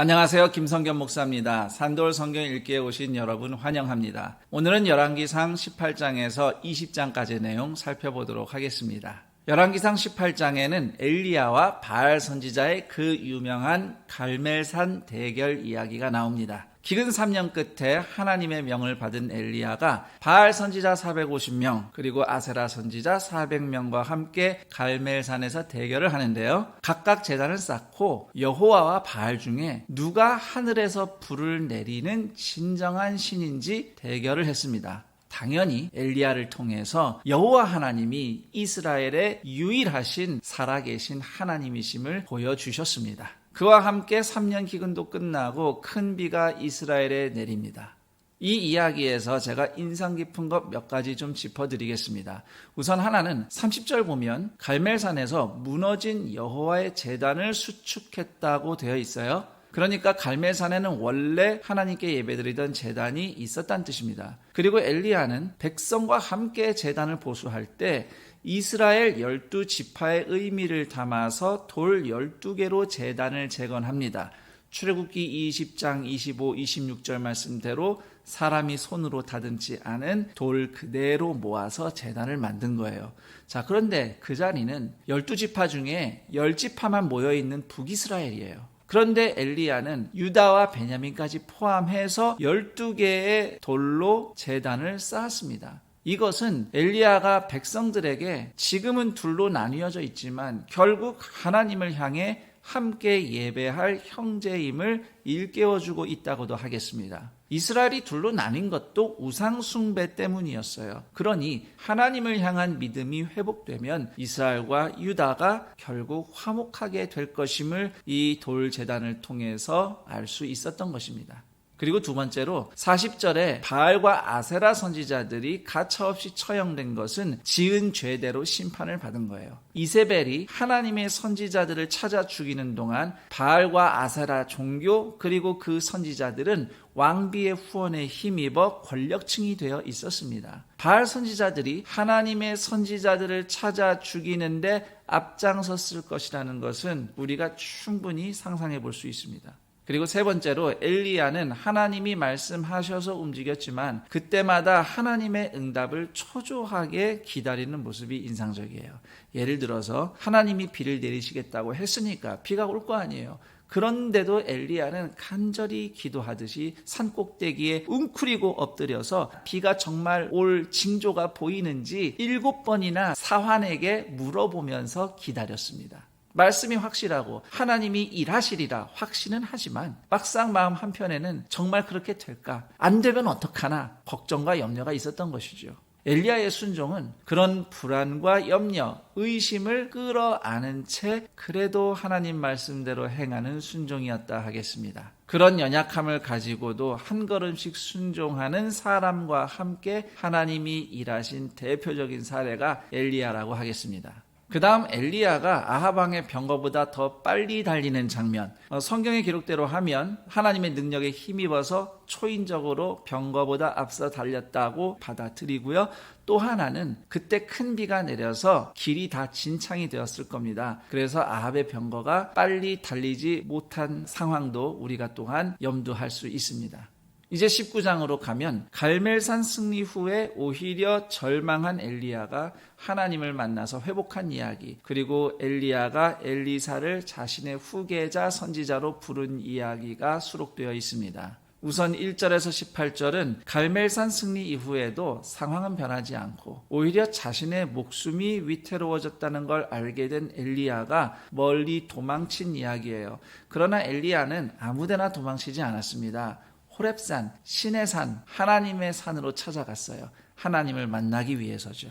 안녕하세요. 김성겸 목사입니다. 산돌 성경 읽기에 오신 여러분 환영합니다. 오늘은 열왕기상 18장에서 20장까지의 내용 살펴보도록 하겠습니다. 열왕기상 18장에는 엘리야와 바알 선지자의 그 유명한 갈멜산 대결 이야기가 나옵니다. 기근 3년 끝에 하나님의 명을 받은 엘리야가 바알 선지자 450명 그리고 아세라 선지자 400명과 함께 갈멜산에서 대결을 하는데요. 각각 제단을 쌓고 여호와와 바알 중에 누가 하늘에서 불을 내리는 진정한 신인지 대결을 했습니다. 당연히 엘리야를 통해서 여호와 하나님이 이스라엘의 유일하신 살아계신 하나님이심을 보여주셨습니다. 그와 함께 3년 기근도 끝나고 큰 비가 이스라엘에 내립니다. 이 이야기에서 제가 인상 깊은 것 몇 가지 좀 짚어드리겠습니다. 우선 하나는 30절 보면 갈멜산에서 무너진 여호와의 제단을 수축했다고 되어 있어요. 그러니까 갈멜산에는 원래 하나님께 예배드리던 제단이 있었다는 뜻입니다. 그리고 엘리야는 백성과 함께 제단을 보수할 때 이스라엘 12지파의 의미를 담아서 돌 12개로 제단을 재건합니다. 출애굽기 20장 25, 26절 말씀대로 사람이 손으로 다듬지 않은 돌 그대로 모아서 제단을 만든 거예요. 자, 그런데 그 자리는 12지파 중에 10지파만 모여있는 북이스라엘이에요. 그런데 엘리야는 유다와 베냐민까지 포함해서 12개의 돌로 제단을 쌓았습니다. 이것은 엘리야가 백성들에게 지금은 둘로 나뉘어져 있지만 결국 하나님을 향해 함께 예배할 형제임을 일깨워주고 있다고도 하겠습니다. 이스라엘이 둘로 나뉜 것도 우상 숭배 때문이었어요. 그러니 하나님을 향한 믿음이 회복되면 이스라엘과 유다가 결국 화목하게 될 것임을 이 돌 제단을 통해서 알 수 있었던 것입니다. 그리고 두 번째로 40절에 바알과 아세라 선지자들이 가차없이 처형된 것은 지은 죄대로 심판을 받은 거예요. 이세벨이 하나님의 선지자들을 찾아 죽이는 동안 바알과 아세라 종교 그리고 그 선지자들은 왕비의 후원에 힘입어 권력층이 되어 있었습니다. 바알 선지자들이 하나님의 선지자들을 찾아 죽이는데 앞장섰을 것이라는 것은 우리가 충분히 상상해 볼 수 있습니다. 그리고 세 번째로 엘리야는 하나님이 말씀하셔서 움직였지만 그때마다 하나님의 응답을 초조하게 기다리는 모습이 인상적이에요. 예를 들어서 하나님이 비를 내리시겠다고 했으니까 비가 올 거 아니에요. 그런데도 엘리야는 간절히 기도하듯이 산꼭대기에 웅크리고 엎드려서 비가 정말 올 징조가 보이는지 7번이나 사환에게 물어보면서 기다렸습니다. 말씀이 확실하고 하나님이 일하시리라 확신은 하지만 막상 마음 한편에는 정말 그렇게 될까? 안 되면 어떡하나? 걱정과 염려가 있었던 것이죠. 엘리야의 순종은 그런 불안과 염려, 의심을 끌어안은 채 그래도 하나님 말씀대로 행하는 순종이었다 하겠습니다. 그런 연약함을 가지고도 한 걸음씩 순종하는 사람과 함께 하나님이 일하신 대표적인 사례가 엘리야라고 하겠습니다. 그 다음 엘리야가 아합 왕의 병거보다 더 빨리 달리는 장면, 성경의 기록대로 하면 하나님의 능력에 힘입어서 초인적으로 병거보다 앞서 달렸다고 받아들이고요. 또 하나는 그때 큰 비가 내려서 길이 다 진창이 되었을 겁니다. 그래서 아합의 병거가 빨리 달리지 못한 상황도 우리가 또한 염두할 수 있습니다. 이제 19장으로 가면 갈멜산 승리 후에 오히려 절망한 엘리야가 하나님을 만나서 회복한 이야기, 그리고 엘리야가 엘리사를 자신의 후계자 선지자로 부른 이야기가 수록되어 있습니다. 우선 1절에서 18절은 갈멜산 승리 이후에도 상황은 변하지 않고 오히려 자신의 목숨이 위태로워졌다는 걸 알게 된 엘리야가 멀리 도망친 이야기예요. 그러나 엘리야는 아무데나 도망치지 않았습니다. 호렙산, 신의 산, 하나님의 산으로 찾아갔어요. 하나님을 만나기 위해서죠.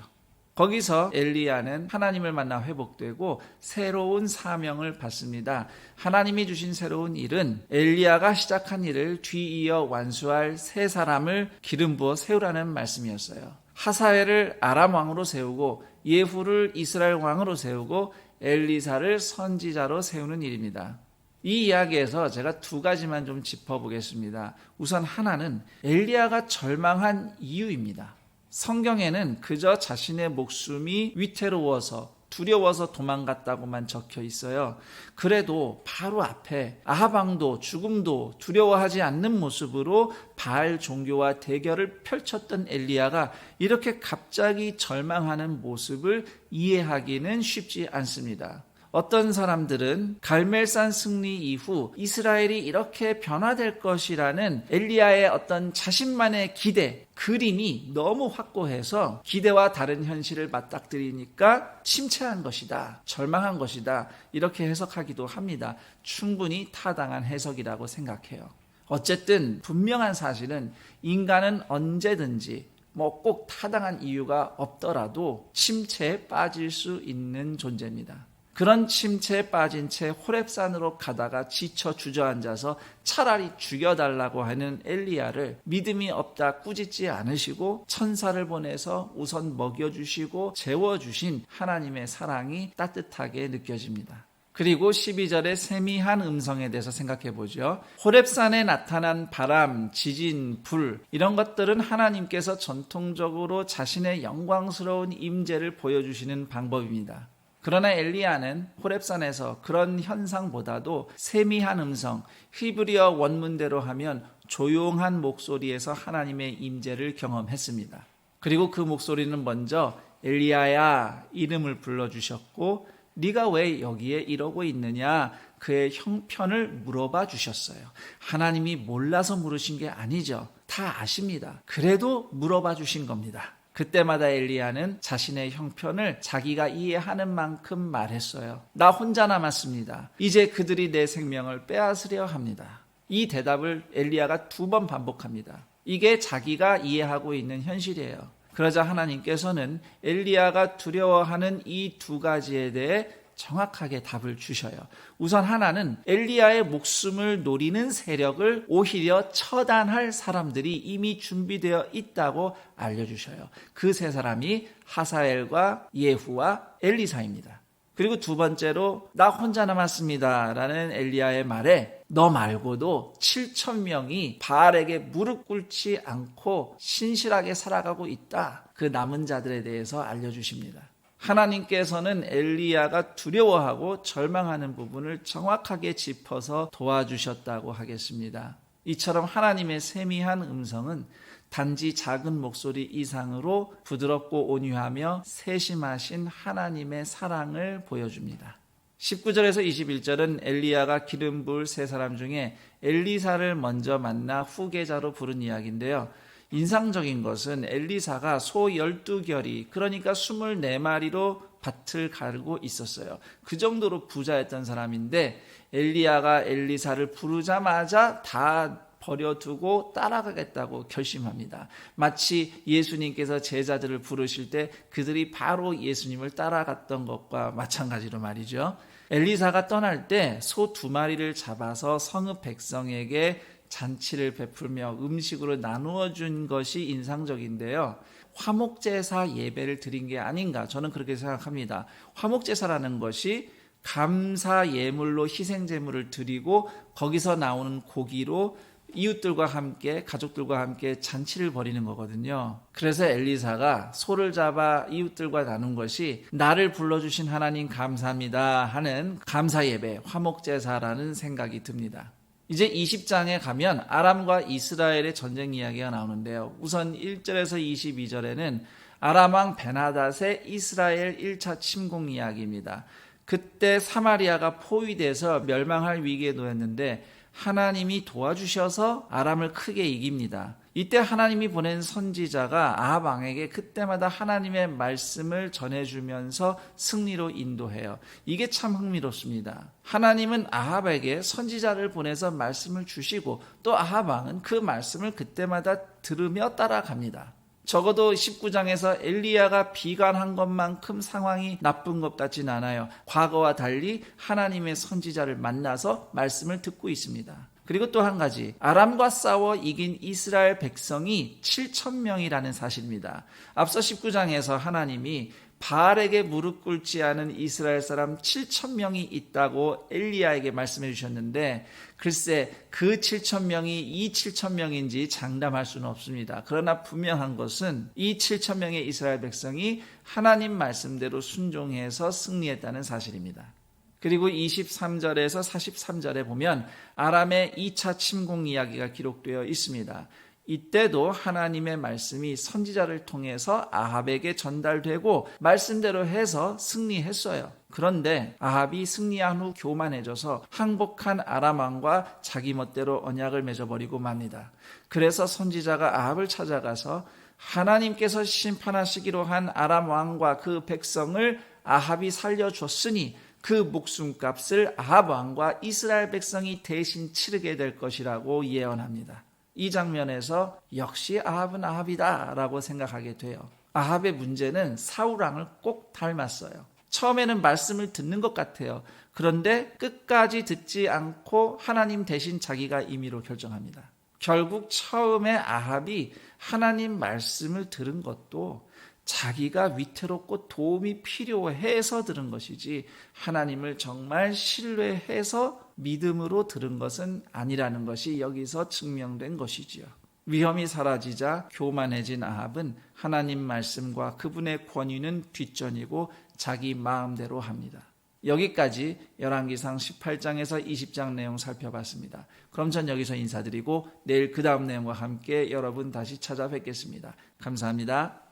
거기서 엘리야는 하나님을 만나 회복되고 새로운 사명을 받습니다. 하나님이 주신 새로운 일은 엘리야가 시작한 일을 뒤이어 완수할 세 사람을 기름 부어 세우라는 말씀이었어요. 하사엘을 아람 왕으로 세우고 예후를 이스라엘 왕으로 세우고 엘리사를 선지자로 세우는 일입니다. 이 이야기에서 제가 두 가지만 좀 짚어보겠습니다. 우선 하나는 엘리야가 절망한 이유입니다. 성경에는 그저 자신의 목숨이 위태로워서 두려워서 도망갔다고만 적혀 있어요. 그래도 바로 앞에 아합 왕도 죽음도 두려워하지 않는 모습으로 바알 종교와 대결을 펼쳤던 엘리야가 이렇게 갑자기 절망하는 모습을 이해하기는 쉽지 않습니다. 어떤 사람들은 갈멜산 승리 이후 이스라엘이 이렇게 변화될 것이라는 엘리야의 어떤 자신만의 기대, 그림이 너무 확고해서 기대와 다른 현실을 맞닥뜨리니까 침체한 것이다, 절망한 것이다, 이렇게 해석하기도 합니다. 충분히 타당한 해석이라고 생각해요. 어쨌든 분명한 사실은 인간은 언제든지 꼭 타당한 이유가 없더라도 침체에 빠질 수 있는 존재입니다. 그런 침체에 빠진 채 호렙산으로 가다가 지쳐 주저앉아서 차라리 죽여달라고 하는 엘리야를 믿음이 없다 꾸짖지 않으시고 천사를 보내서 우선 먹여주시고 재워주신 하나님의 사랑이 따뜻하게 느껴집니다. 그리고 12절의 세미한 음성에 대해서 생각해 보죠. 호렙산에 나타난 바람, 지진, 불 이런 것들은 하나님께서 전통적으로 자신의 영광스러운 임재를 보여주시는 방법입니다. 그러나 엘리야는 호렙산에서 그런 현상보다도 세미한 음성, 히브리어 원문대로 하면 조용한 목소리에서 하나님의 임재를 경험했습니다. 그리고 그 목소리는 먼저 엘리야야 이름을 불러주셨고 네가 왜 여기에 이러고 있느냐 그의 형편을 물어봐 주셨어요. 하나님이 몰라서 물으신 게 아니죠. 다 아십니다. 그래도 물어봐 주신 겁니다. 그때마다 엘리야는 자신의 형편을 자기가 이해하는 만큼 말했어요. 나 혼자 남았습니다. 이제 그들이 내 생명을 빼앗으려 합니다. 이 대답을 엘리야가 2번 반복합니다. 이게 자기가 이해하고 있는 현실이에요. 그러자 하나님께서는 엘리야가 두려워하는 이 2가지에 대해 정확하게 답을 주셔요. 우선 하나는 엘리야의 목숨을 노리는 세력을 오히려 처단할 사람들이 이미 준비되어 있다고 알려주셔요. 그 3사람이 하사엘과 예후와 엘리사입니다. 그리고 2번째로 나 혼자 남았습니다 라는 엘리야의 말에 너 말고도 7,000명이 바알에게 무릎 꿇지 않고 신실하게 살아가고 있다. 그 남은 자들에 대해서 알려주십니다. 하나님께서는 엘리야가 두려워하고 절망하는 부분을 정확하게 짚어서 도와주셨다고 하겠습니다. 이처럼 하나님의 세미한 음성은 단지 작은 목소리 이상으로 부드럽고 온유하며 세심하신 하나님의 사랑을 보여줍니다. 19절에서 21절은 엘리야가 기름 부을 3사람 중에 엘리사를 먼저 만나 후계자로 부른 이야기인데요. 인상적인 것은 엘리사가 소 12결이 그러니까 24마리로 밭을 갈고 있었어요. 그 정도로 부자였던 사람인데 엘리야가 엘리사를 부르자마자 다 버려두고 따라가겠다고 결심합니다. 마치 예수님께서 제자들을 부르실 때 그들이 바로 예수님을 따라갔던 것과 마찬가지로 말이죠. 엘리사가 떠날 때 소 2마리를 잡아서 성읍 백성에게 잔치를 베풀며 음식으로 나누어 준 것이 인상적인데요. 화목제사 예배를 드린 게 아닌가 저는 그렇게 생각합니다. 화목제사라는 것이 감사 예물로 희생제물을 드리고 거기서 나오는 고기로 이웃들과 함께 가족들과 함께 잔치를 벌이는 거거든요. 그래서 엘리사가 소를 잡아 이웃들과 나눈 것이 나를 불러주신 하나님 감사합니다 하는 감사예배 화목제사라는 생각이 듭니다. 이제 20장에 가면 아람과 이스라엘의 전쟁 이야기가 나오는데요. 우선 1절에서 22절에는 아람 왕 베나닷의 이스라엘 1차 침공 이야기입니다. 그때 사마리아가 포위돼서 멸망할 위기에 놓였는데 하나님이 도와주셔서 아람을 크게 이깁니다. 이때 하나님이 보낸 선지자가 아합 왕에게 그때마다 하나님의 말씀을 전해주면서 승리로 인도해요. 이게 참 흥미롭습니다. 하나님은 아합에게 선지자를 보내서 말씀을 주시고 또 아합 왕은 그 말씀을 그때마다 들으며 따라갑니다. 적어도 19장에서 엘리야가 비관한 것만큼 상황이 나쁜 것 같진 않아요. 과거와 달리 하나님의 선지자를 만나서 말씀을 듣고 있습니다. 그리고 또 한 가지, 아람과 싸워 이긴 이스라엘 백성이 7,000명이라는 사실입니다. 앞서 19장에서 하나님이 바알에게 무릎 꿇지 않은 이스라엘 사람 7,000명이 있다고 엘리야에게 말씀해 주셨는데 글쎄 그 7,000명이 이 7,000명인지 장담할 수는 없습니다. 그러나 분명한 것은 이 7,000명의 이스라엘 백성이 하나님 말씀대로 순종해서 승리했다는 사실입니다. 그리고 23절에서 43절에 보면 아람의 2차 침공 이야기가 기록되어 있습니다. 이때도 하나님의 말씀이 선지자를 통해서 아합에게 전달되고 말씀대로 해서 승리했어요. 그런데 아합이 승리한 후 교만해져서 항복한 아람 왕과 자기 멋대로 언약을 맺어버리고 맙니다. 그래서 선지자가 아합을 찾아가서 하나님께서 심판하시기로 한 아람 왕과 그 백성을 아합이 살려줬으니 그 목숨값을 아합 왕과 이스라엘 백성이 대신 치르게 될 것이라고 예언합니다. 이 장면에서 역시 아합은 아합이다 라고 생각하게 돼요. 아합의 문제는 사울 왕을 꼭 닮았어요. 처음에는 말씀을 듣는 것 같아요. 그런데 끝까지 듣지 않고 하나님 대신 자기가 임의로 결정합니다. 결국 처음에 아합이 하나님 말씀을 들은 것도 자기가 위태롭고 도움이 필요해서 들은 것이지 하나님을 정말 신뢰해서 믿음으로 들은 것은 아니라는 것이 여기서 증명된 것이지요. 위험이 사라지자 교만해진 아합은 하나님 말씀과 그분의 권위는 뒷전이고 자기 마음대로 합니다. 여기까지 열왕기상 18장에서 20장 내용 살펴봤습니다. 그럼 전 여기서 인사드리고 내일 그 다음 내용과 함께 여러분 다시 찾아뵙겠습니다. 감사합니다.